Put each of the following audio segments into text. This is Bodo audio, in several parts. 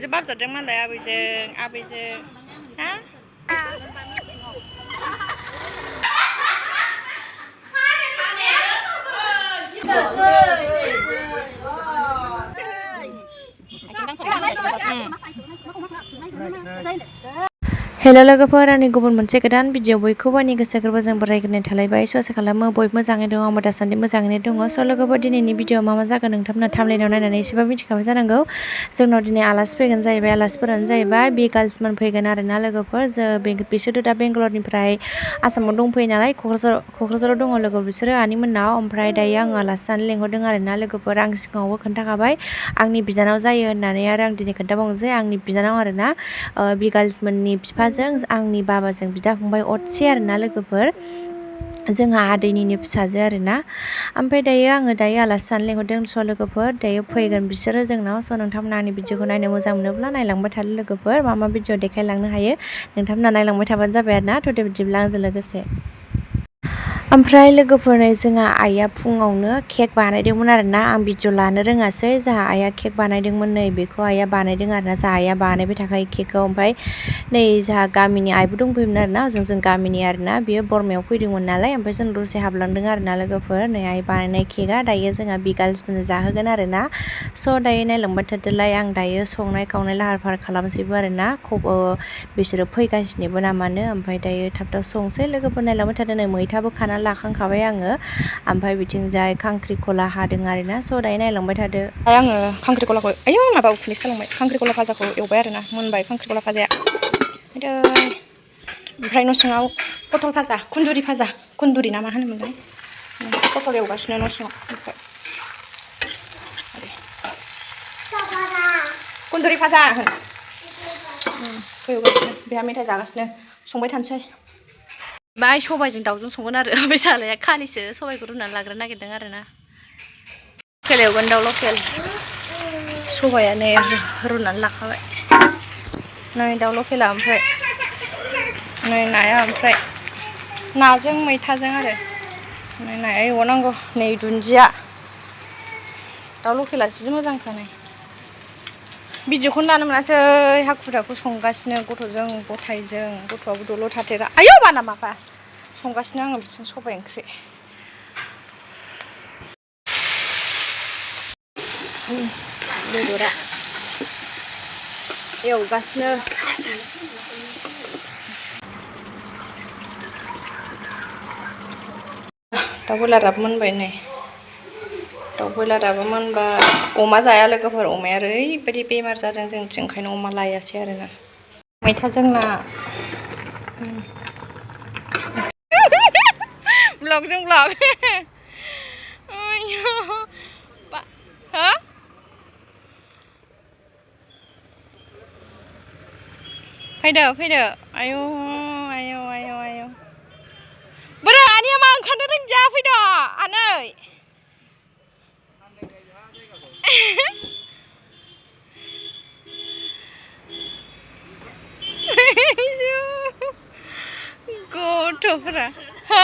आबैजों बाबजादों मालाय आबैजों हा हेलो लोगोफोर आंनि गुबुन मोनसे गोदान भिडिअ बयखौबो आंनि गोसो गोरबोजों बरायग्रोनाय थालायबाय आसा खालामो बयबो मोजाङै दङ आंबो दासान्दि मोजाङैनो दङ स' लोगोफोर दिनैनि भिडिअ मा जागोन नोंथांमोना थाम्बनेलाव नायनानै एसेबाबो मिथिखाबाय जानांगौ जोंनाव दिनै आलासि फैगोन जाहैबाय आलासिफोरानो जाहैबाय बि गार्ल्समोन फैगोन आरोना लोगोफोर बिसोरो दा बेंगालरनिफ्राय आसामाव दंफैयो नालाय क'क्राझाराव दङ लोगो बिसोरो आनि मोननाव ओमफ्राय दायो आङो आलासि जानो लेंहरदों आरोना लोगोफोर आं सिगाङावबो खोन्थाखाबाय आंनि बिनानाव जायो होननानै आरो आं दिनै खोन्थाबावनोसै आंनि बिनानाव आरोना बि गार्ल्समोननि बिफाजों आंनि बाबाजों बिदा फंबाय असे आरोना लोगोफोर जोंहा आदैनिनो फिसाजो आरोना ओमफ्राय आङो आलासि जानो लेंहरदों स' लोगोफोर दायो फैगोन बिसोरो जोंनाव स' नोंथांमोना आंनि भिडिअखौ नायनो मोजां मोनोब्ला नायलांबाय थादो लोगोफोर मा भिडिअ देखायलांनो हायो नोंथांमोना नायलांबाय थाबानो जाबाय आरोना थ' बिदिब्ला आंजों लोगोसे ओमफ्राय लोगोफोर जोंहा आइया फुङावनो केक बानायदोंमोन आरोना आं भिडिअ लानो रोङासै जोंहा आइया केक बानायदोंमोन नै बेखौ आइया बानायदों आरोना जोंहा आइया बानायबाय थाखायो केकखौ ओमफ्राय नै जोंहा गामिनि आइबो दंफैयोमोन आरोना जों गामिनि आरोना बियो बरमायाव फैदोंमोन नालाय ओमफ्राय जों दसे हाबलांदों आरोना लोगोफोर नै आइ बानायनाय केकआ दायो जोंहा बि गार्ल्सफोरनो जाहोगोन आरोना स' दायो नायलांबाय थादोलाय आं दायो संनाय खावनाय लाहार फाहार खालामसैबो आरोना बिसोरो फैगासिनोबो नामानो ओमफ्राय दायो थाब संसै लोगोफोर नायलांबाय थादो नै मैथाबो खाना लाखांखाबाय आङो ओमफ्राय बिथिंजाय खांख्रिखला हादों आरोना स' दायो नायलांबाय थादो आङो खांख्रिखलाखौ आयौ माबा उखुन्दै जालांबाय खांख्रिखला भाजाखौ एवबाय आरोना मोनबाय खांख्रिखला भाजाया ओमफ्राय न' सिङाव पटल भाजा कुन्दुरि ना मा होनोमोनलाय पटल एवगासिनो न' सिङाव ओमफ्राय कुन्दुरि भाजा एवगासिनो बेहा मेथाइ जागासिनो संबाय थानोसै बाय सबाइजों दाउजों संगोन आरो बे सालाया खालिसो सबाइखौ रुनानै लाग्रोनो नागिरदों आरोना लकेल एवगोन दाउ लकेल सबाइया नै रुनानै लाखाबाय नै दाउ लकेला ओमफ्राय नै नाया ओमफ्राय नाजों मैथाजों आरो नै नाया एवनांगौ नै दुन्दिया दाउ लकेला जि मोजांखा नै भिडिअखौनो लानो मोनासै हाखु दाखु संगासिनो गथ'जों गथायजों गथ'आबो दल' थाथेरा आयौ बाना माबा संगासिनो आङो बिदिनो सबाइ ओंख्रि बेदरा एवगासिनो दाउ बयलाराबो मोनबाय नै दाउ बयलाराबो मोनबा अमा जाया लोगोफोर अमाया ओरैबायदि बेमार जादों जोंथिं ओंखायनो अमा लायासै आरोना मैथाजों ना ब्लगजों ब्लग हो फैदो आयौ बोरो आनैया मा ओंखारनो रोंदिया फैदो आनै गथ'फोरा हा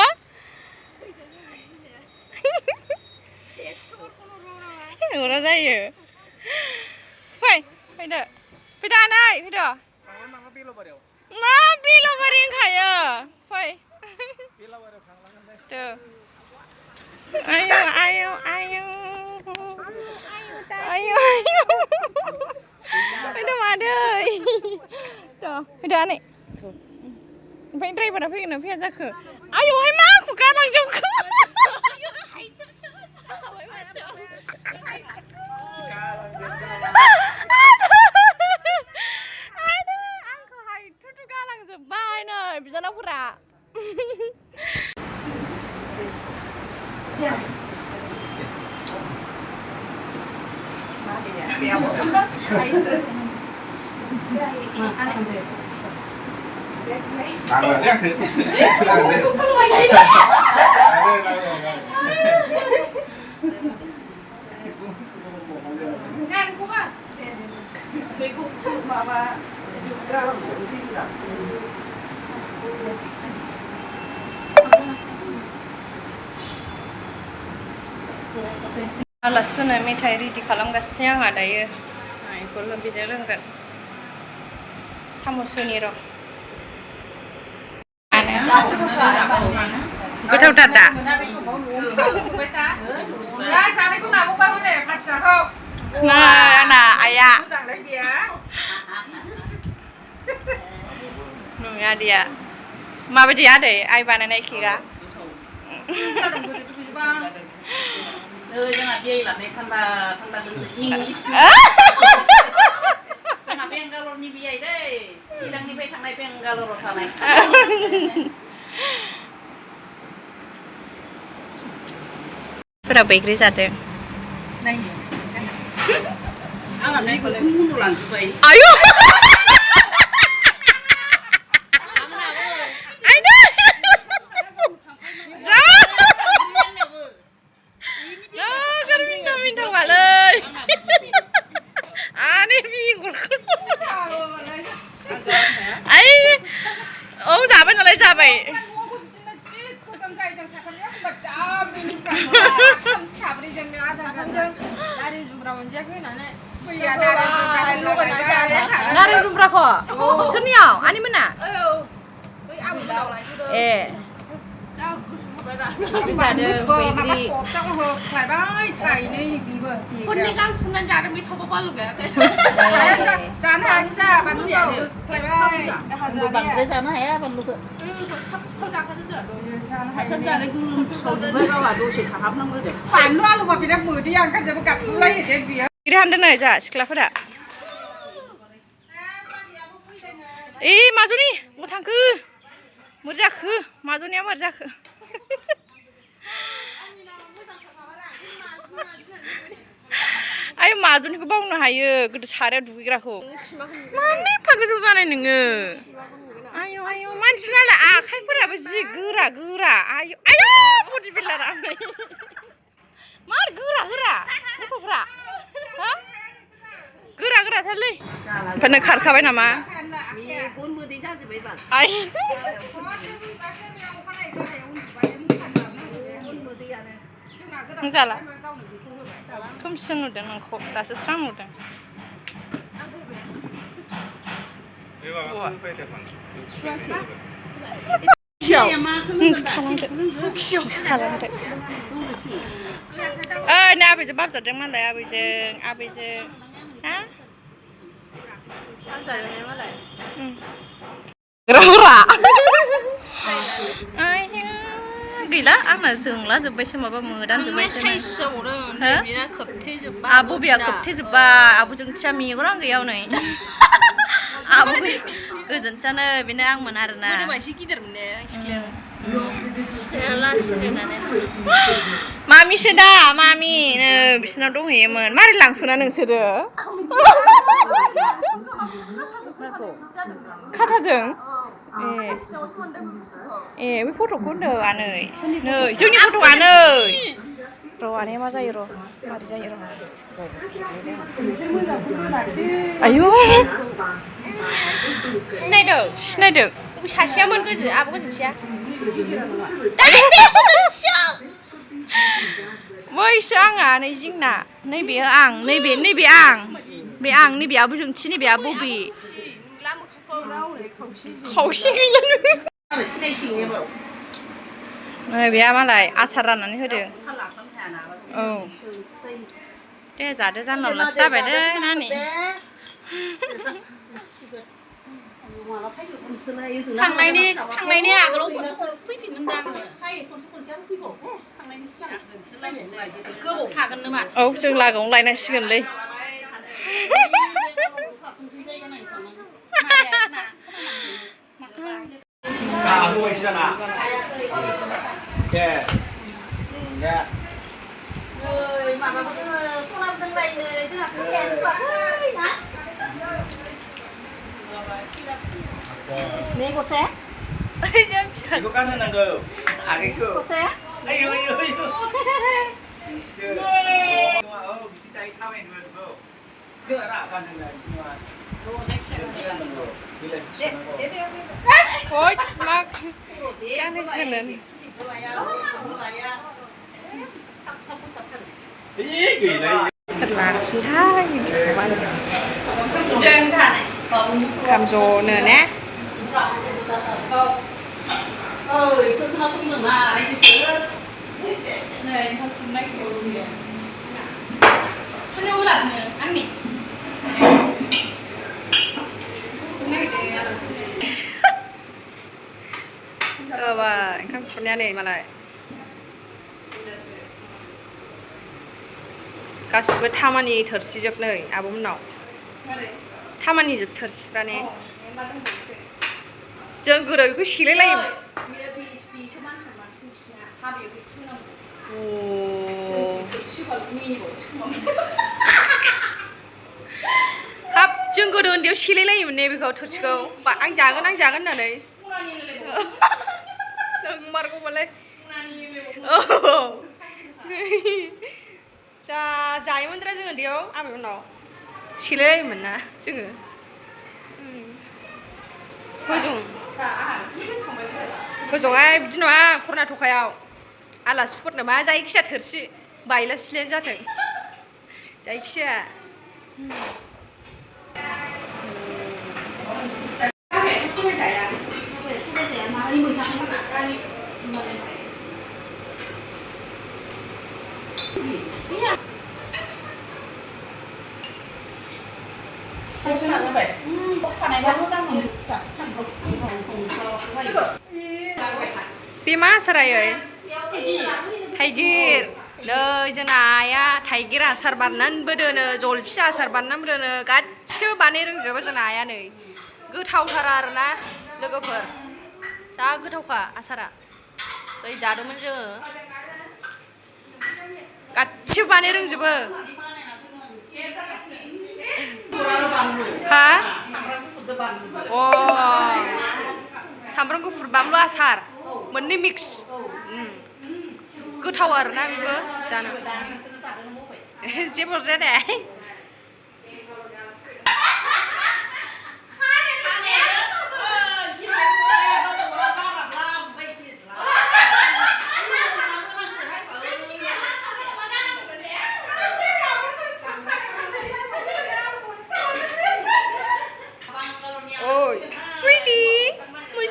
हरा जायो फैदो आनै फैदो मा बेलाबारि होनखायो फै आयौ फैदो मादै फैदो आनै ओमफ्राय ड्राइभारा फैगोन ना फैया जाखो आयौहाय मा आंखौ गालांजोबखो आंखौहाय थुथु गालांजोब्बाय नै बिनानावफोरा आलासिफोरनो मेथाइ रेडि खालामगासिनो आंहा दायो बेखौ बिदिनो लोंगोन साम'सोनि र' गोथावथार दा नै आंना आइया नुयो आदैया माबायदि आदै आइ बानायनाय केकआ जोंहा बेलाने थान्दा थान्दा इंलिश जोंहा बेंगालरनि बियाय दै चिरांनिफ्राय थांनाय बेंगालराव थानाय फोरा बैग्रि जादों आंहा बेखौलाय मुनु लांजोब्बाय आयु नारें जुमब्राखौ सोरनियाव आनिमोना ए जादों बैग्रि खननै गाहाम फुननानै जादों बे थावबा बाल गायाखै जानो हायासै दा बानलुखौ बांद्राय जानो हाया बानलुखौ बानलु आलुबा बिराद मोदैया ओंखारजोबो गाबगुलायो दे बियो बैग्रि हानदों नै जा सिख्लाफोरा माजुनि बहा थांखो मोर जाखो माजुनिया मोर जाखो आइ माजुनिखौ बावनो हायो गोदो सारायाव दुगैग्राखौ मानो एफा गोजौ जानाय नोङो आयौ आयौ मानसिनालाय आखाइफोराबो जि गोरा गोरा आयौ आयौ बडि बिल्डार आंलाय मार गोरा गोरा गथ'फ्रा हा गोरा गोराथारलै ओमफ्राय नों खारखाबाय नामा आइ जाला खोमसि नुदों नोंखौ दासो स्रां नुदों नै आबैजों बाबजादों मालाय आबैजों हा गैला आंना जोंला जोब्बायसो माबा मोदानजोब्बायसो आब' बिया खोबथेजोब्बा आब'जों थिया मेगनानो गैया हनै आब' गोजोनसानो बेनो आंमोन आरोना एसे गिदिरमोन ने सिख्लाया मामिसो दा मामि बिसिनाव दंहैयोमोन मारै लांखोना नोंसोरो खाथाजों ए बे फट'खौ होनदों आनै जोंनि फट'आ नै र' आनैया मा जायो र' मारै जायो र' आयु सिनायदों सासेयामोन गोजो आब' गोजोनथिया बैसो आंहा नै जिंना नैबे आं नैबे आं बे आं नैबे आब' जोंथि नैबे आब' बबे खावसे गैला नैबेया मालाय आसार राननानै होदों औ दे जादो जानलावलासो जाबाय दे नानि थांनायनि आगोलाव खनसे फैफिनदों आङो गोबाव थागोननो माथो औ जों लागोआवनो लायनांसिगोनलै 네 곳에? 이거 까는거 아기고 곳에? 아유 예 미친 따위 타면 이거 그거라 까는 거 ôi mắc ăn lên thuyền lên thật là xin thái nhìn chả bạn 감조는 네. 그 속는 마 아니 네, 정말 좋은데요. 선영을 안 해요. 아니. Và khám phá nhà này mà lại गासिबो थामानि थोरसिजोब नै आब'मोननाव थामानि जोब थोरसिफ्रा ने जों गोदो बेखौ सेलायलायोमोन हाब जों गोदो उन्दैयाव सेलायलायोमोन ने बेखौ थोरसिखौ आं जागोन होननानै नंमारगौबालाय जायोमोनद्रा जों उन्दैयाव आबैमोननाव सेलायलायोमोन ना जोङो हजोंहाय बिदि नङा कर्नाटकायाव आलासिफोरनो मा जायखिया थोरसि बायला सिलायानो जाथों जायखिया बे मा आसारायै थाइगिर नै जोंना आइया थाइगिर आसार बानायनानैबो दोनो जलफि आसार बानायनानैबो दोनो गासिबो बानाय रोंजोबो जोंना आइया नै गोथावथार आरोना लोगोफोर जा गोथावखा आसारा दै जादोंमोन जोङो गासिबो बानाय रोंजोबो हा अ सामब्राम गुफुर बानलु आसार मोननै मिक्स गोथाव आरोना बेबो जानो जेबो अरजाया दे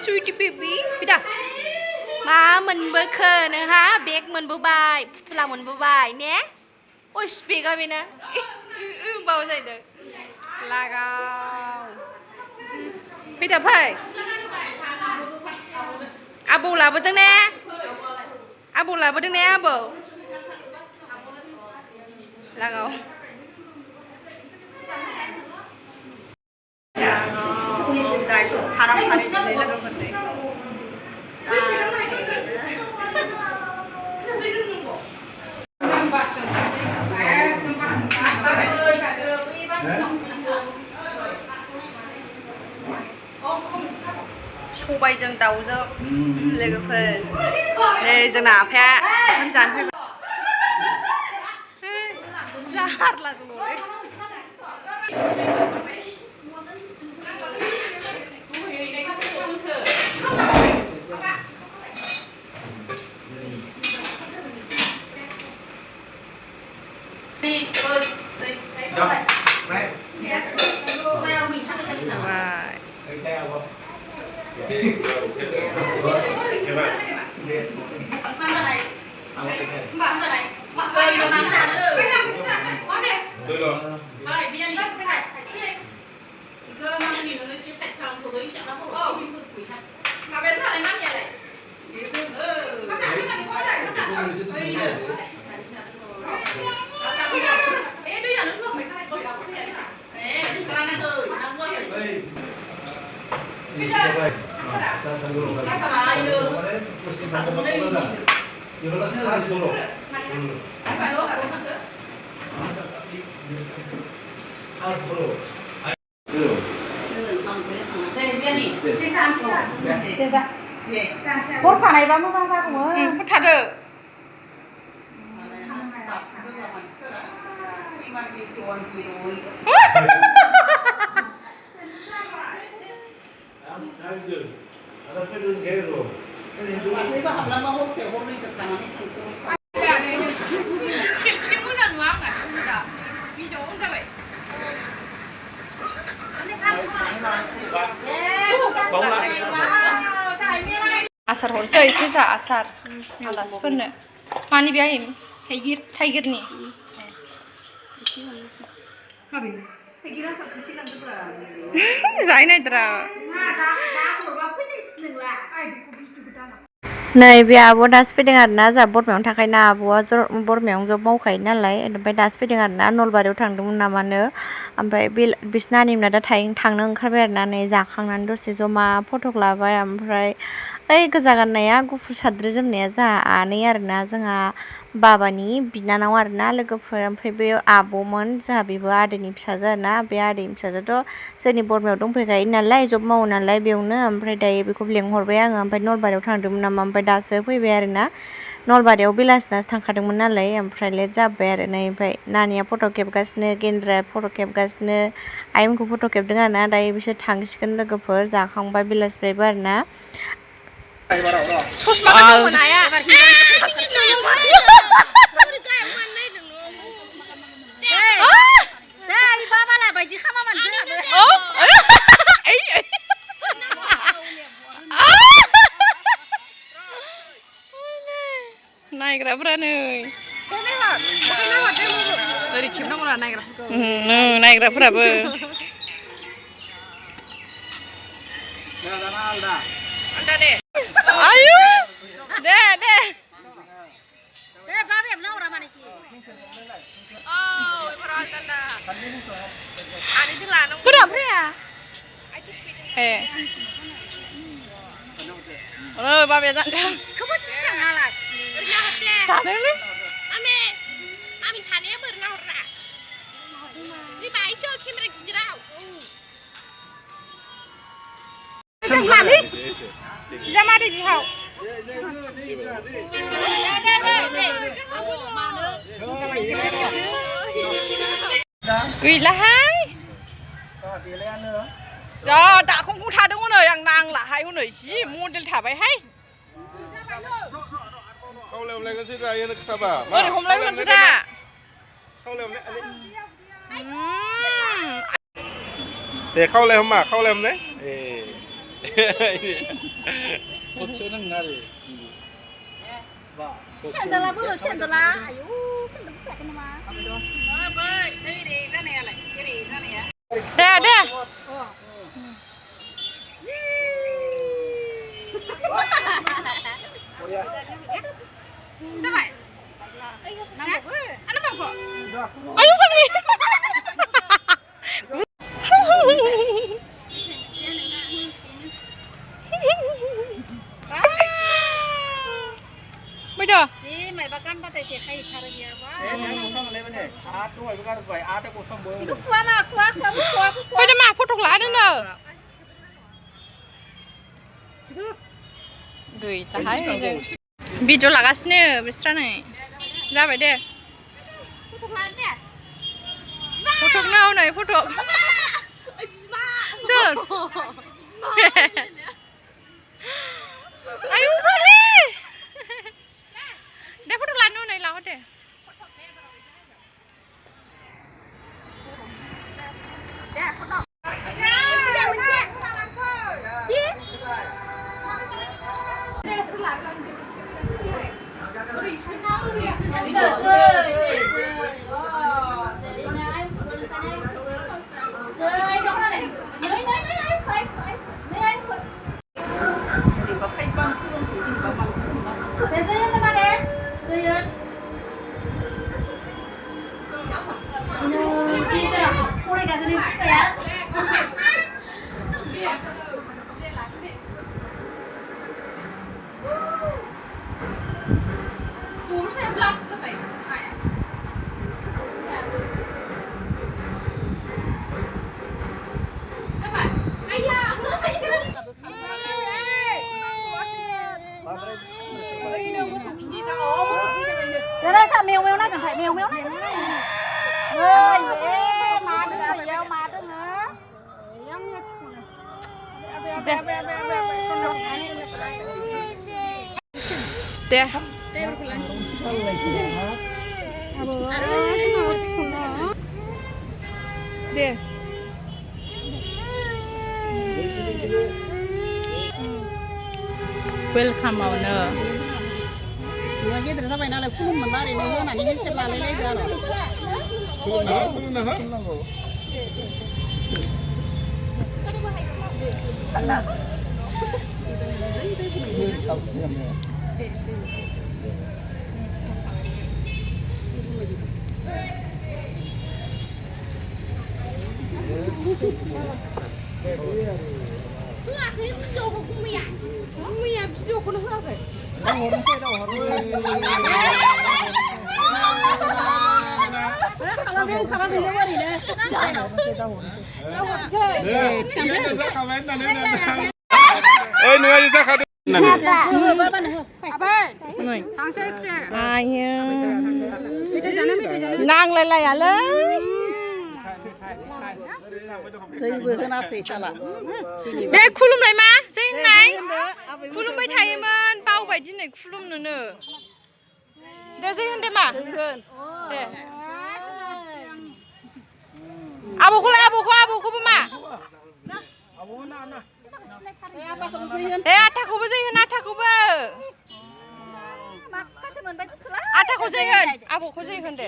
sweetie baby बिदा मा मोनबोखो नोंहा बेग मोनबोबाय फुथुला मोनबोबाय ने ओइस बेगा बेना बाव जाहैदों लागाव फैदा फै आबौ लाबोदों ने आबौ लागाव जायखौ फाराम दिनै लोगोफोरजों सबायजों दाउजों लोगोफोर नै जोंना आफाया ओंखाम जानो फैबाय जारला दंलै हर थानायबा मोजां जागौमोन हर थादो खेबसे मोजां नुवा आंना भिडिअआवनो जाबाय आसार हरसै एसे जा आसार आलासिफोरनो मानि बेहाय थाइगिरनि जाहै नायद्रा नै बे आब' दासो फैदों आरोना जोंहा बरमायावनो थाखायोना आब'आ बरमायावनो जब मावखायो नालाय ओमफ्राय दासो फैदों आरोना नलबारियाव थांदोंमोन नामानो ओमफ्राय बे बिसिना आनैमोना दा थांनो ओंखारबाय आरोना नै जाखांनानै दसे जमा फट' लाबाय ओमफ्राय ओइ गोजा गाननाया गुफुर साद्रि जोमनाया जोंहा आनै आरोना जोंहा बाबानि बिनानाव आरोना लोगोफोर ओमफ्राय बे आब'मोन जोंहा बेबो आदैनि फिसाजो आरोना बे आदैनि फिसाजोथ' जोंनि बरमायाव दंफैखायो नालाय जब मावो नालाय बेयावनो ओमफ्राय दायो बेखौ लेंहरबाय आङो ओमफ्राय नलबारियाव थांदोंमोन नामा ओमफ्राय दासो फैबाय आरोना नलबारियाव बेलासिनासो थांखादोंमोन नालाय ओमफ्राय लेट जाबाय आरो नै ओमफ्राय नानिया फट' खेबगासिनो गेन्द्राया फट' खेबगासिनो आइमोनखौ फट' खेबदों आरोना दायो बिसोर थांसिगोन लोगोफोर जाखांबाय बेलासिबायबो आरोना ससमा गानदोंमोन आया नायग्राफ्रा नै ओरै खेबनांगौ ना नायग्राफोरखौ नायग्राफोराबो आयु दे दे बाबाया जादों गैलाहाय जा दाखंखौ थादोंमोन आं नांलाहाय हनै जि मडेल थाबायहाय ओरै हमलायबोनोसै दा दे खावलाय हमा खावलाय हमने Sendalnya bulu, sendalnya. Ayo, sendal bisa kan nama? Dah, dah. Sampai. Anak bangko. Ayo pergi. Bây giờ Si, mày bà con bà tay tiệt hay thà gì quá. Iku kuah mah, kuah. bây giờ mà phút thuộc lại nữa nè. Gửi ta thấy video lagasnya mesra nih. Ra vậy đi. Foto lain deh. Foto nào này, foto. Sir. Ayo balik. Deh foto lain này lao deh. Đây sao mèo này cần phải mèo này. Ơi, má đứa yêu má đứa nữa. Deh. Deh. वेलकामावनो नोंहा गेदेर जाबाय नालाय खुलुम मोनला ओरैनो होनानै हेन्डसेक लालायलायदो आरो होआखै भिडिअखौ मैया भिडिअखौनो होआखै Ôi nuôi ra khá được này. Nàng lại à lơ जैबो होनासै साला दे खुलुमनाय मा जै होननाय खुलुमबाय थायोमोन बावबाय दिनै खुलुमनोनो दे जै होन दे मा दे आबौखौबो मा दे आटाखौबो जै होन आटाखौबो आटाखौ जै होन आबौखौ जै होन दे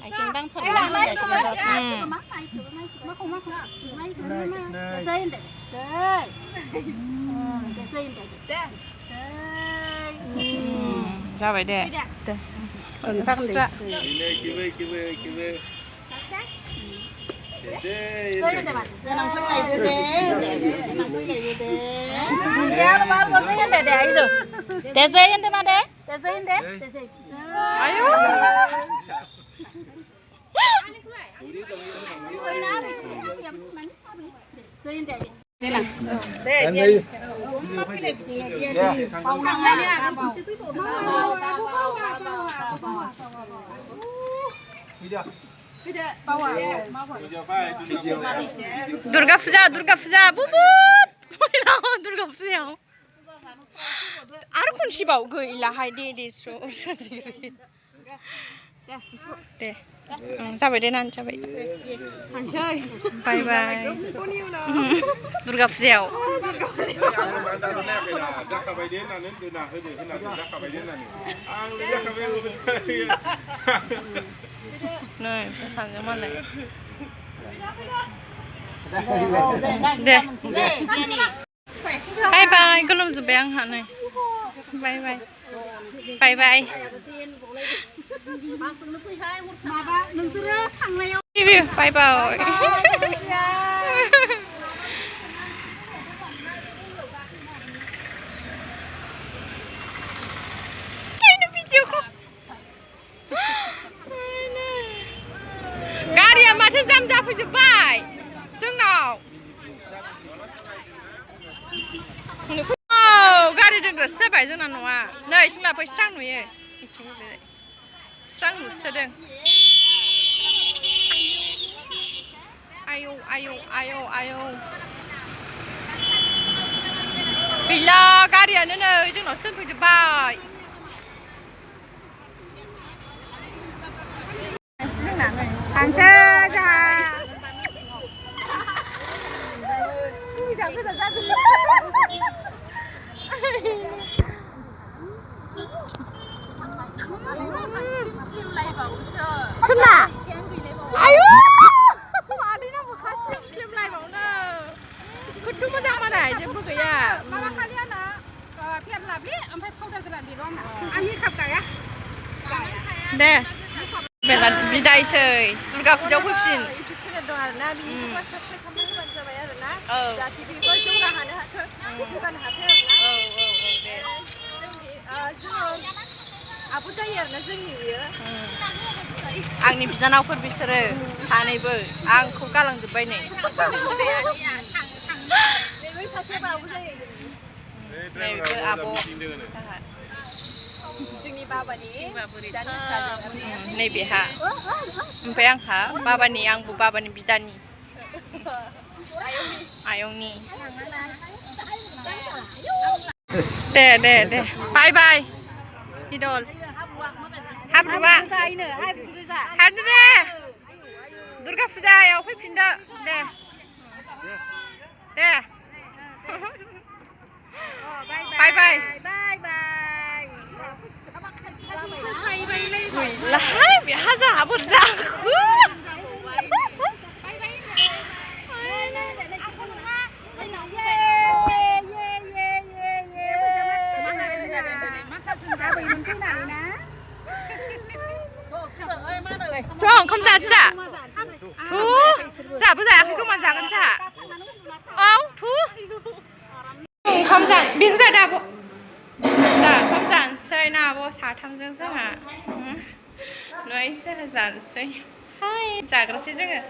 आइथिं दांथारला जाबाय दे दुर्गा फुजा बुबुत दुर्गा फुजायाव आरो खनसेबाव गैलाहाय दे दे जाबाय दे नानि जाबाय बाय बाय दुर्गा फुजायाव नै सानजों मालाय दे बाय बाय गोलोमजोब्बाय आंहा नै बाय बाय बाय बाय बाय बाय गारिया माथो जाम जाफैजोब्बाय जोंनाव गारि दोनग्रासो जाबाय जोंना न'आ नै जोंना बै स्रां नुयो स्रां नुसोदों आयौ गैला गारियानो नै जोंनावसो दोनफैजोब्बाय थांसै जोंहा सोरना आयु आदैना मोखा स्लिम लायबावनो खथ' मोजां मानाय जेबो गैया माबा खालि आंना फेर लाबले ओमफ्राय पाउडार गोरान बेल' आं मेकआप गाया दे बेला बिदायसै दुर्गा फुजायाव फैफिन इउटुब चेनेल दं आरोना बिनिखौ साबस्क्राइब खालामना होबानो जाबाय आरोना जाहाथे बेखौ जौगाहोनो हाथों जौगानो हाथों जोङो आबो जायो आरोना जोंनि बियो आंनि बिनानावफोर बिसोरो सानैबो आंखौ गालांजोब्बाय नै नैबो आब' जोंनि बाबानि नैबेहा ओमफ्राय आंहा बाबानि आंबो बाबानि बिदानि आयंनि दे बाय बाय इदल हाब्रुआ हाब्रु दे दुर्गा फुजायाव फैफिनदो दे लाहाय बेहा जोंहा बुरजाखौ थ' ओंखाम जानोसै जा थ' जाबो जायाखै जमा जागोन जा औ थ' ओंखाम बेनो जादो आब' जा ओंखाम जानोसै ना आब' साथामजों जोंहा नै जोंहा जानोसै हाय जाग्रोसै जोङो